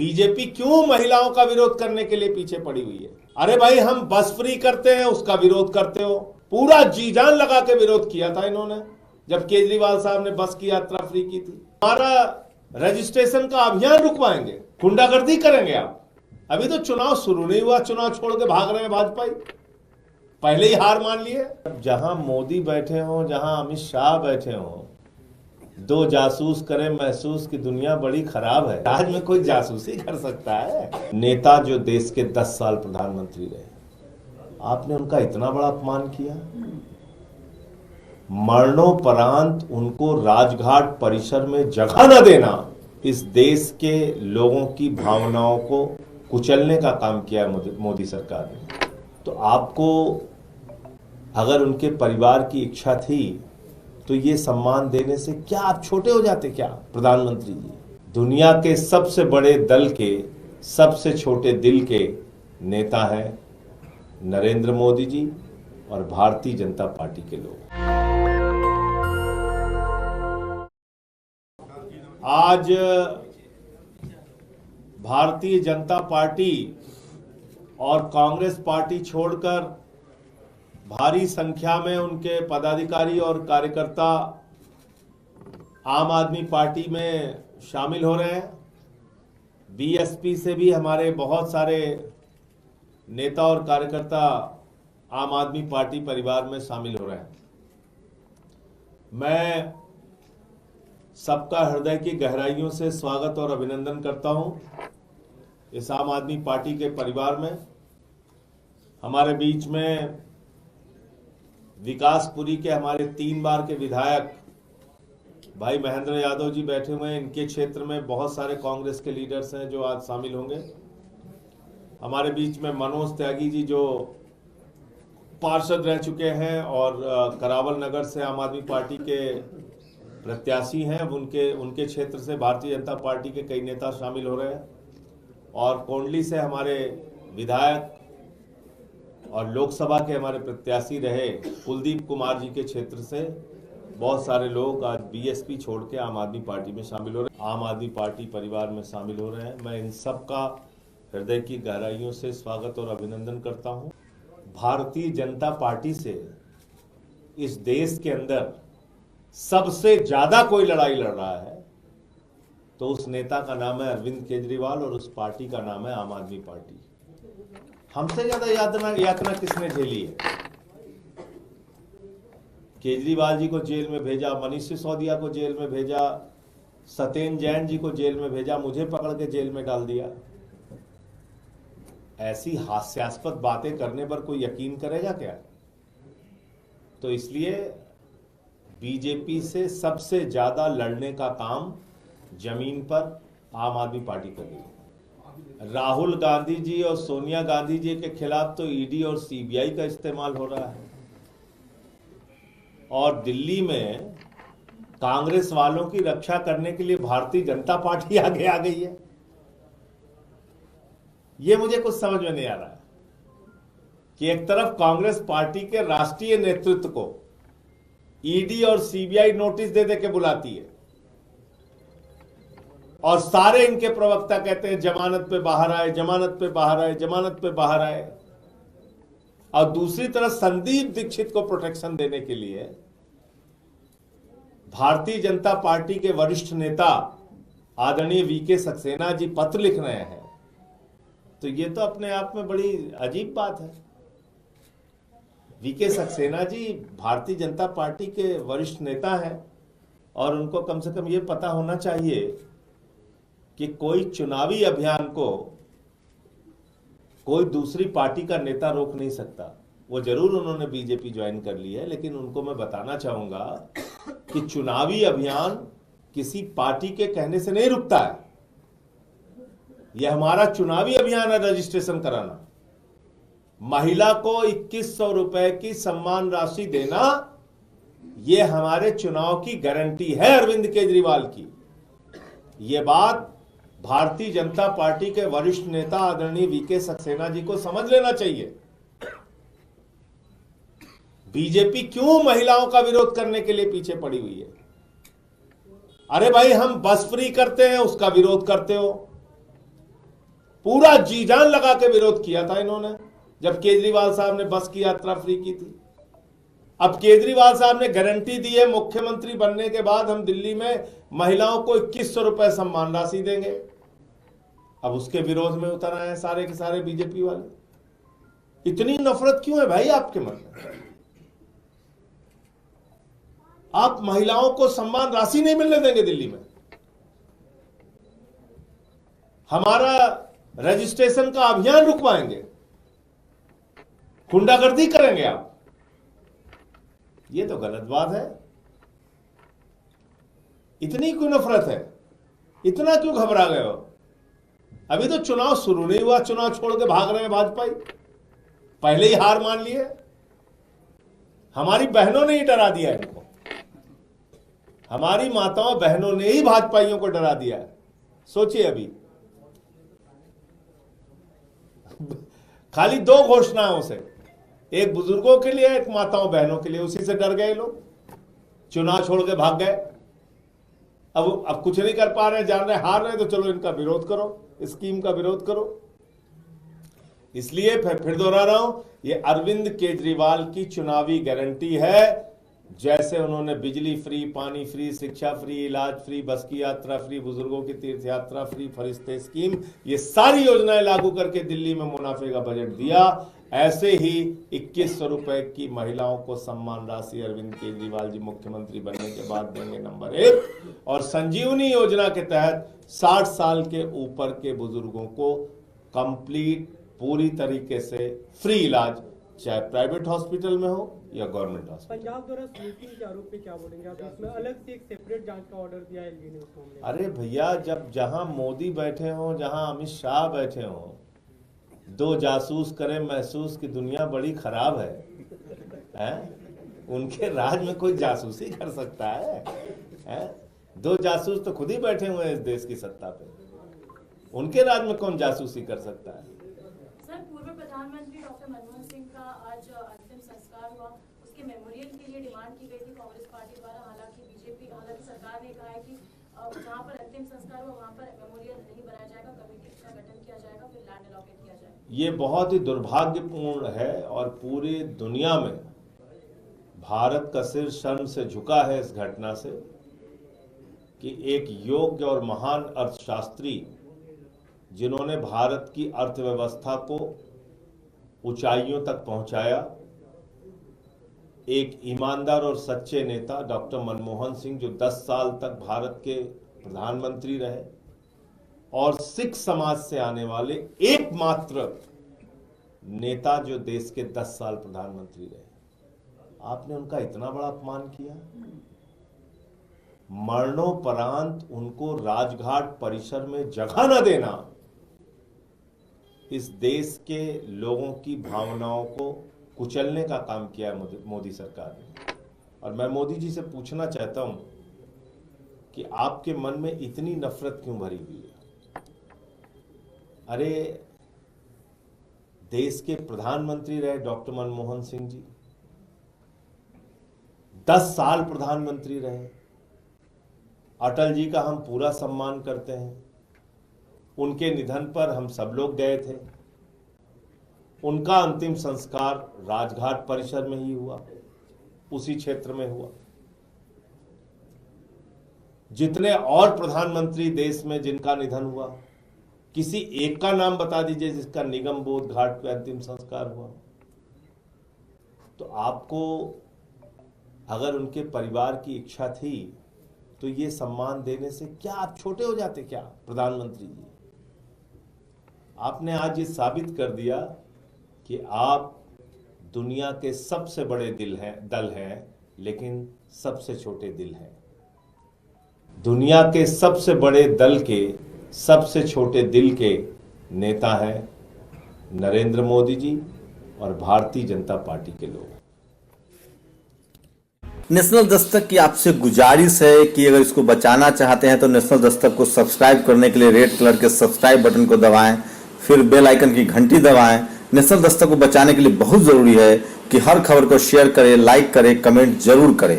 BJP क्यों महिलाओं का विरोध करने के लिए पीछे पड़ी हुई है? अरे भाई, हम बस फ्री करते हैं उसका विरोध करते हो। पूरा जी जान लगा के विरोध किया था इन्होंने जब केजरीवाल साहब ने बस की यात्रा फ्री की थी। हमारा रजिस्ट्रेशन का अभियान रुकवाएंगे, गुंडागर्दी करेंगे आप। अभी तो चुनाव शुरू नहीं हुआ, चुनाव छोड़ के भाग रहे हैं भाजपा, पहले ही हार मान लिए। जहां मोदी बैठे हो, जहां अमित शाह बैठे हो, दो जासूस करें महसूस की दुनिया बड़ी खराब है। आज में कोई जासूसी कर सकता है? नेता जो देश के 10 साल प्रधानमंत्री रहे, आपने उनका इतना बड़ा अपमान किया। मरणोपरांत उनको राजघाट परिसर में जगह न देना इस देश के लोगों की भावनाओं को कुचलने का काम किया मोदी सरकार ने। तो आपको अगर उनके परिवार की इच्छा थी तो ये सम्मान देने से क्या आप छोटे हो जाते क्या? प्रधानमंत्री जी दुनिया के सबसे बड़े दल के सबसे छोटे दिल के नेता हैं नरेंद्र मोदी जी और भारतीय जनता पार्टी के लोग। आज भारतीय जनता पार्टी और कांग्रेस पार्टी छोड़कर भारी संख्या में उनके पदाधिकारी और कार्यकर्ता आम आदमी पार्टी में शामिल हो रहे हैं। बीएसपी से भी हमारे बहुत सारे नेता और कार्यकर्ता आम आदमी पार्टी परिवार में शामिल हो रहे हैं। मैं सबका हृदय की गहराइयों से स्वागत और अभिनंदन करता हूं इस आम आदमी पार्टी के परिवार में। हमारे बीच में विकासपुरी के हमारे 3 बार के विधायक भाई महेंद्र यादव जी बैठे हुए हैं। इनके क्षेत्र में बहुत सारे कांग्रेस के लीडर्स हैं जो आज शामिल होंगे। हमारे बीच में मनोज त्यागी जी जो पार्षद रह चुके हैं और करावल नगर से आम आदमी पार्टी के प्रत्याशी हैं। उनके क्षेत्र से भारतीय जनता पार्टी के कई नेता शामिल हो रहे हैं। और कोंडली से हमारे विधायक और लोकसभा के हमारे प्रत्याशी रहे कुलदीप कुमार जी के क्षेत्र से बहुत सारे लोग आज बीएसपी छोड़ के आम आदमी पार्टी में शामिल हो रहे हैं, आम आदमी पार्टी परिवार में शामिल हो रहे हैं। मैं इन सब का हृदय की गहराइयों से स्वागत और अभिनंदन करता हूं। भारतीय जनता पार्टी से इस देश के अंदर सबसे ज्यादा कोई लड़ाई लड़ रहा है तो उस नेता का नाम है अरविंद केजरीवाल और उस पार्टी का नाम है आम आदमी पार्टी। हमसे ज्यादा यातना किसने झेली है? केजरीवाल जी को जेल में भेजा, मनीष सिसोदिया को जेल में भेजा, सत्येंद्र जैन जी को जेल में भेजा, मुझे पकड़ के जेल में डाल दिया। ऐसी हास्यास्पद बातें करने पर कोई यकीन करेगा क्या? तो इसलिए बीजेपी से सबसे ज्यादा लड़ने का काम जमीन पर आम आदमी पार्टी कर रही है। राहुल गांधी जी और सोनिया गांधी जी के खिलाफ तो ईडी और सीबीआई का इस्तेमाल हो रहा है और दिल्ली में कांग्रेस वालों की रक्षा करने के लिए भारतीय जनता पार्टी आगे आ गई है। यह मुझे कुछ समझ में नहीं आ रहा है कि एक तरफ कांग्रेस पार्टी के राष्ट्रीय नेतृत्व को ईडी और सीबीआई नोटिस दे के बुलाती है और सारे इनके प्रवक्ता कहते हैं जमानत पे बाहर आए, जमानत पे बाहर आए, जमानत पे बाहर आए। और दूसरी तरफ संदीप दीक्षित को प्रोटेक्शन देने के लिए भारतीय जनता पार्टी के वरिष्ठ नेता आदरणीय वीके सक्सेना जी पत्र लिख रहे हैं। तो ये तो अपने आप में बड़ी अजीब बात है। वीके सक्सेना जी भारतीय जनता पार्टी के वरिष्ठ नेता हैं और उनको कम से कम ये पता होना चाहिए कि कोई चुनावी अभियान को कोई दूसरी पार्टी का नेता रोक नहीं सकता। वो जरूर उन्होंने बीजेपी ज्वाइन कर ली है, लेकिन उनको मैं बताना चाहूंगा कि चुनावी अभियान किसी पार्टी के कहने से नहीं रुकता है। यह हमारा चुनावी अभियान है रजिस्ट्रेशन कराना। महिला को 2100 रुपए की सम्मान राशि देना यह हमारे चुनाव की गारंटी है अरविंद केजरीवाल की। यह बात भारतीय जनता पार्टी के वरिष्ठ नेता आदरणीय वीके सक्सेना जी को समझ लेना चाहिए। बीजेपी क्यों महिलाओं का विरोध करने के लिए पीछे पड़ी हुई है? अरे भाई, हम बस फ्री करते हैं उसका विरोध करते हो। पूरा जी जान लगा के विरोध किया था इन्होंने जब केजरीवाल साहब ने बस की यात्रा फ्री की थी। अब केजरीवाल साहब ने गारंटी दी है मुख्यमंत्री बनने के बाद हम दिल्ली में महिलाओं को 2100 रुपए सम्मान राशि देंगे। अब उसके विरोध में उतर आए हैं सारे के सारे बीजेपी वाले। इतनी नफरत क्यों है भाई आपके मन में? आप महिलाओं को सम्मान राशि नहीं मिलने देंगे दिल्ली में। हमारा रजिस्ट्रेशन का अभियान रुकवाएंगे, गुंडागर्दी करेंगे आप। ये तो गलत बात है। इतनी क्यों नफरत है? इतना क्यों घबरा गए हो? अभी तो चुनाव शुरू नहीं हुआ, चुनाव छोड़ के भाग रहे हैं भाजपा। पहले ही हार मान लिए। हमारी बहनों ने ही डरा दिया इनको, हमारी माताओं बहनों ने ही भाजपाइयों को डरा दिया है। सोचिए अभी खाली 2 घोषणाओं से, एक बुजुर्गों के लिए, एक माताओं बहनों के लिए, उसी से डर गए लोग, चुनाव छोड़ के भाग गए। अब कुछ नहीं कर पा रहे, जान रहे हार रहे, तो चलो इनका विरोध करो, स्कीम का विरोध करो। इसलिए फिर दोहरा रहा हूं, ये अरविंद केजरीवाल की चुनावी गारंटी है। जैसे उन्होंने बिजली फ्री, पानी फ्री, शिक्षा फ्री, इलाज फ्री, बस की यात्रा फ्री, बुजुर्गों की तीर्थ यात्रा फ्री, फरिश्ते स्कीम, ये सारी योजनाएं लागू करके दिल्ली में मुनाफे का बजट दिया, ऐसे ही 2100 रुपए की महिलाओं को सम्मान राशि अरविंद केजरीवाल जी मुख्यमंत्री बनने के बाद देंगे, नंबर 1। और संजीवनी योजना के तहत 60 साल के ऊपर के बुजुर्गों को कंप्लीट पूरी तरीके से फ्री इलाज, चाहे प्राइवेट हॉस्पिटल में हो या गवर्नमेंट हॉस्पिटल। पंजाब द्वारा स्वीपिंग के आरोप पे क्या बोलेंगे आप? इसमें अलग से एक सेपरेट जांच का ऑर्डर दिया है एलजी ने उस मामले में। अरे भैया, जब जहां मोदी बैठे हों, जहां अमित शाह बैठे हों, 2 जासूस करें महसूस की दुनिया बड़ी खराब है? उनके राज में कोई जासूसी कर सकता है? 2 जासूस तो खुद ही बैठे हुए हैं इस देश की सत्ता पे, उनके राज में कौन जासूसी कर सकता है? सर, पूर्व प्रधानमंत्री डॉक्टर मनमोहन सिंह का आज अंतिम संस्कार हुआ, उसके मेमोरियल के लिए डिमांड की गई थी कांग्रेस पार्टी द्वारा। हालांकि सरकार ने कहा है कि जहां पर अंतिम संस्कार हुआ वहां पर मेमोरियल नहीं बनाया जाएगा, कमेटी का गठन किया जाएगा, फिर लैंड अलॉकेट किया जाएगा। ये बहुत ही दुर्भाग्यपूर्ण है और पूरी दुनिया में भारत का सिर शर्म से झुका है इस घटना से कि एक योग्य और महान अर्थशास्त्री, जिन्होंने भारत की अर्थव्यवस्था को ऊंचाइयों तक पहुंचाया, एक ईमानदार और सच्चे नेता डॉक्टर मनमोहन सिंह, जो 10 साल तक भारत के प्रधानमंत्री रहे और सिख समाज से आने वाले एकमात्र नेता जो देश के 10 साल प्रधानमंत्री रहे, आपने उनका इतना बड़ा अपमान किया। मरणोपरांत उनको राजघाट परिसर में जगह न देना इस देश के लोगों की भावनाओं को कुचलने का काम किया मोदी सरकार ने। और मैं मोदी जी से पूछना चाहता हूं कि आपके मन में इतनी नफरत क्यों भरी हुई है? अरे, देश के प्रधानमंत्री रहे डॉक्टर मनमोहन सिंह जी, 10 साल प्रधानमंत्री रहे। अटल जी का हम पूरा सम्मान करते हैं। उनके निधन पर हम सब लोग गए थे। उनका अंतिम संस्कार राजघाट परिसर में ही हुआ, उसी क्षेत्र में हुआ। जितने और प्रधानमंत्री देश में जिनका निधन हुआ, किसी एक का नाम बता दीजिए जिसका निगम बोध घाट पे अंतिम संस्कार हुआ। तो आपको अगर उनके परिवार की इच्छा थी तो ये सम्मान देने से क्या आप छोटे हो जाते क्या प्रधानमंत्री जी? आपने आज ये साबित कर दिया कि आप दुनिया के सबसे बड़े दल हैं, लेकिन सबसे छोटे दिल हैं। दुनिया के सबसे बड़े दल के सबसे छोटे दिल के नेता हैं नरेंद्र मोदी जी और भारतीय जनता पार्टी के लोग। नेशनल दस्तक की आपसे गुजारिश है कि अगर इसको बचाना चाहते हैं तो नेशनल दस्तक को सब्सक्राइब करने के लिए रेड कलर के सब्सक्राइब बटन को दबाएं, फिर बेल आइकन की घंटी दबाएं। नेशनल दस्तक को बचाने के लिए बहुत जरूरी है कि हर खबर को शेयर करें, लाइक करें, कमेंट जरूर करें।